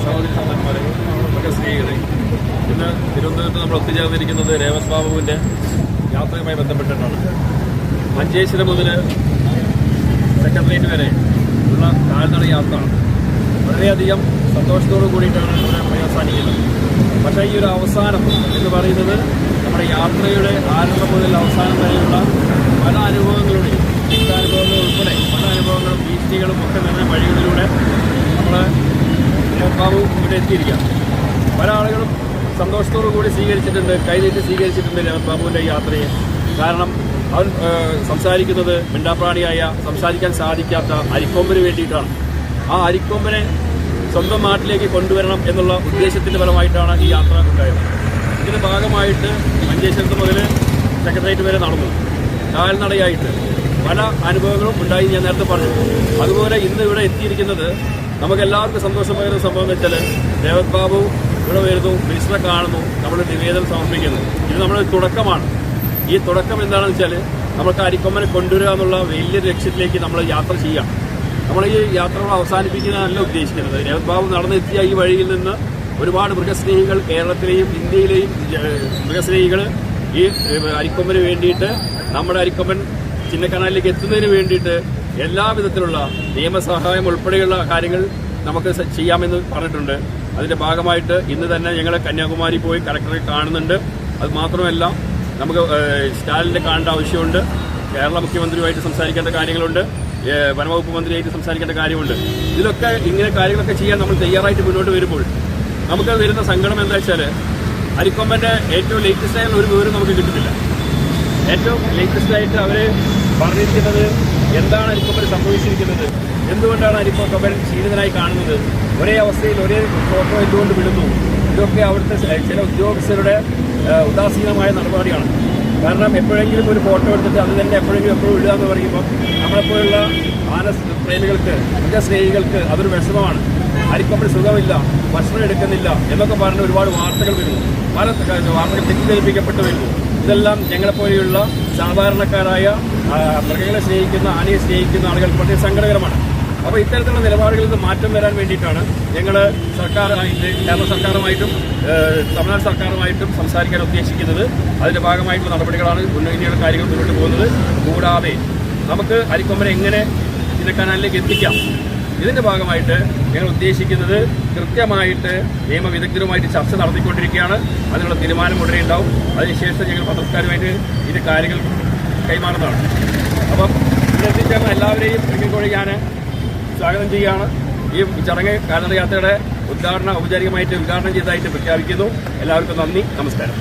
സഹോദരി സഹോദരന്മാരെ, സ്നേഹികളെ, ഇന്ന് തിരുവനന്തപുരത്ത് നമ്മൾ ഒത്തുചേർന്നിരിക്കുന്നത് രേവത് ബാബുവിന്റെ യാത്രയുമായി ബന്ധപ്പെട്ടിട്ടാണ്. മഞ്ചേശ്വരം മുതൽ സെക്രട്ടേറിയറ്റ് വരെ ഉള്ള കാൽനട യാത്ര വളരെയധികം സന്തോഷത്തോടു കൂടിയിട്ടാണ് ഇവിടെ അവസാനിക്കുന്നത്. പക്ഷേ ഈ ഒരു അവസാനം എന്ന് പറയുന്നത് നമ്മുടെ യാത്രയുടെ ആരംഭം മുതൽ അവസാനം വരെയുള്ള പല അനുഭവങ്ങളുടെയും ജീവിതാനുഭവങ്ങൾ ഉൾപ്പെടെ പല അനുഭവങ്ങളും ഭീഷണികളും ഒക്കെ നിറഞ്ഞ വഴികളിലൂടെ നമ്മൾ രേവത് ബാബു ഇവിടെ എത്തിയിരിക്കുക. പല ആളുകളും സന്തോഷത്തോടു കൂടി സ്വീകരിച്ചിട്ടുണ്ട്, കൈനീട്ടി സ്വീകരിച്ചിട്ടുണ്ട് രേവത് ബാബുവിൻ്റെ യാത്രയെ. കാരണം അവൻ സംസാരിക്കുന്നത് മിണ്ടാപ്രാണിയായ, സംസാരിക്കാൻ സാധിക്കാത്ത അരിക്കൊമ്പന് വേണ്ടിയിട്ടാണ്. ആ അരിക്കൊമ്പനെ സ്വന്തം നാട്ടിലേക്ക് കൊണ്ടുവരണം എന്നുള്ള ഉദ്ദേശത്തിൻ്റെ ഫലമായിട്ടാണ് ഈ യാത്ര ഉണ്ടായത്. ഇതിൻ്റെ ഭാഗമായിട്ട് മഞ്ചേശ്വരത്ത് മുതൽ സെക്രട്ടേറിയറ്റ് വരെ നടന്നു. കാൽനടയായിട്ട് പല അനുഭവങ്ങളും ഉണ്ടായി ഞാൻ നേരത്തെ പറഞ്ഞു. അതുപോലെ ഇന്ന് ഇവിടെ എത്തിയിരിക്കുന്നത് നമുക്കെല്ലാവർക്കും സന്തോഷം പകരുന്ന സംഭവം എന്ന് വെച്ചാൽ രേവത് ബാബു ഇവിടെ വരുന്നു, മിനിസ്റ്ററെ കാണുന്നു, നമ്മൾ നിവേദനം സമർപ്പിക്കുന്നു. ഇത് നമ്മുടെ തുടക്കമാണ്. ഈ തുടക്കം എന്താണെന്ന് വെച്ചാൽ നമുക്ക് അരിക്കൊമ്പനെ കൊണ്ടുവരിക എന്നുള്ള വലിയൊരു ലക്ഷ്യത്തിലേക്ക് നമ്മൾ യാത്ര ചെയ്യാം. നമ്മൾ ഈ യാത്രകൾ അവസാനിപ്പിക്കുന്നതല്ല ഉദ്ദേശിക്കുന്നത്. രേവത് ബാബു നടന്നെത്തിയ ഈ വഴിയിൽ നിന്ന് ഒരുപാട് മൃഗസ്നേഹികൾ, കേരളത്തിലെയും ഇന്ത്യയിലെയും മൃഗസ്നേഹികൾ ഈ അരിക്കൊമ്പന് വേണ്ടിയിട്ട്, നമ്മുടെ അരിക്കൊമ്പൻ ചിന്നക്കനാലിലേക്ക് എത്തുന്നതിന് വേണ്ടിയിട്ട് എല്ലാവിധത്തിലുള്ള നിയമസഹായം ഉൾപ്പെടെയുള്ള കാര്യങ്ങൾ നമുക്ക് ചെയ്യാമെന്ന് പറഞ്ഞിട്ടുണ്ട്. അതിൻ്റെ ഭാഗമായിട്ട് ഇന്ന് തന്നെ ഞങ്ങൾ കന്യാകുമാരി പോയി കളക്ടറെ കാണുന്നുണ്ട്. അത് മാത്രമല്ല, നമുക്ക് സ്റ്റാലിനെ കാണേണ്ട ആവശ്യമുണ്ട്. കേരള മുഖ്യമന്ത്രിയുമായിട്ട് സംസാരിക്കേണ്ട കാര്യങ്ങളുണ്ട്. വനവകുപ്പ് മന്ത്രിയായിട്ട് സംസാരിക്കേണ്ട കാര്യമുണ്ട്. ഇതിലൊക്കെ ഇങ്ങനെ കാര്യങ്ങളൊക്കെ ചെയ്യാൻ നമ്മൾ തയ്യാറായിട്ട് മുന്നോട്ട് വരുമ്പോൾ നമുക്ക് വരുന്ന സങ്കടം എന്താ വെച്ചാൽ അരിക്കൊമ്പൻ്റെ ഏറ്റവും ലേറ്റസ്റ്റായ ഒരു വിവരം നമുക്ക് കിട്ടുന്നില്ല. ഏറ്റവും ലേറ്റസ്റ്റായിട്ട് അവർ പറഞ്ഞിരിക്കുന്നത് എന്താണ് അരിക്കൊമ്പൻ സംഭവിച്ചിരിക്കുന്നത്, എന്തുകൊണ്ടാണ് അരിക്കൊമ്പൻ ക്ഷീണിതനായി കാണുന്നത്, ഒരേ അവസ്ഥയിൽ ഒരേ ഫോട്ടോ എന്തുകൊണ്ട് വിടുന്നു, ഇതൊക്കെ അവിടുത്തെ ചില ഉദ്യോഗസ്ഥരുടെ ഉദാസീനമായ നടപടിയാണ്. കാരണം എപ്പോഴെങ്കിലും ഒരു ഫോട്ടോ എടുത്തിട്ട് അത് തന്നെ എപ്പോഴും ഇടുക എന്ന് പറയുമ്പോൾ നമ്മളെപ്പോലുള്ള പ്രേമികൾക്ക്, മൃഗസ്നേഹികൾക്ക് അതൊരു വിഷമമാണ്. അരിക്കൊമ്പൻ സുഖമില്ല, ഭക്ഷണം എടുക്കുന്നില്ല എന്നൊക്കെ പറഞ്ഞ് ഒരുപാട് വാർത്തകൾ വരുന്നു. പല വാർത്തകൾ തെറ്റിദ്ധരിപ്പിക്കപ്പെട്ട് വരുന്നു. ഇതെല്ലാം ഞങ്ങളെപ്പോലെയുള്ള സാധാരണക്കാരായ മൃഗങ്ങളെ സ്നേഹിക്കുന്ന, ആനയെ സ്നേഹിക്കുന്ന ആളുകൾക്ക് വളരെ സങ്കടകരമാണ്. അപ്പോൾ ഇത്തരത്തിലുള്ള നിലപാടുകളിൽ നിന്ന് മാറ്റം വരാൻ വേണ്ടിയിട്ടാണ് ഞങ്ങൾ സർക്കാരുമായിട്ട്, കേരള സർക്കാരുമായിട്ടും തമിഴ്നാട് സർക്കാരുമായിട്ടും സംസാരിക്കാൻ ഉദ്ദേശിക്കുന്നത്. അതിൻ്റെ ഭാഗമായിട്ടുള്ള നടപടികളാണ് ഇനിയുള്ള കാര്യങ്ങൾ മുന്നോട്ട് പോകുന്നത്. കൂടാതെ നമുക്ക് അരിക്കൊമ്പനെ എങ്ങനെ ചിന്നക്കനാലിലേക്ക് എത്തിക്കാം, ഇതിൻ്റെ ഭാഗമായിട്ട് ഞങ്ങൾ ഉദ്ദേശിക്കുന്നത് കൃത്യമായിട്ട് നിയമവിദഗ്ധരുമായിട്ട് ചർച്ച നടത്തിക്കൊണ്ടിരിക്കുകയാണ്. അതിനുള്ള തീരുമാനം ഉടനെ ഉണ്ടാവും. അതിനുശേഷം ഞങ്ങൾ പത്രക്കാരുമായിട്ട് ഇതിൻ്റെ കാര്യങ്ങൾ കൈമാറുന്നതാണ്. അപ്പം ഇതിലെത്തിച്ചേർന്ന എല്ലാവരെയും ഒരിക്കൽ കൂടി ഞാൻ സ്വാഗതം ചെയ്യുകയാണ്. ഈ ചടങ്ങ് കാൽനട യാത്രയുടെ ഔപചാരികമായിട്ട് ഉദ്ഘാടനം ചെയ്തതായിട്ട് പ്രഖ്യാപിക്കുന്നു. എല്ലാവർക്കും നന്ദി, നമസ്കാരം.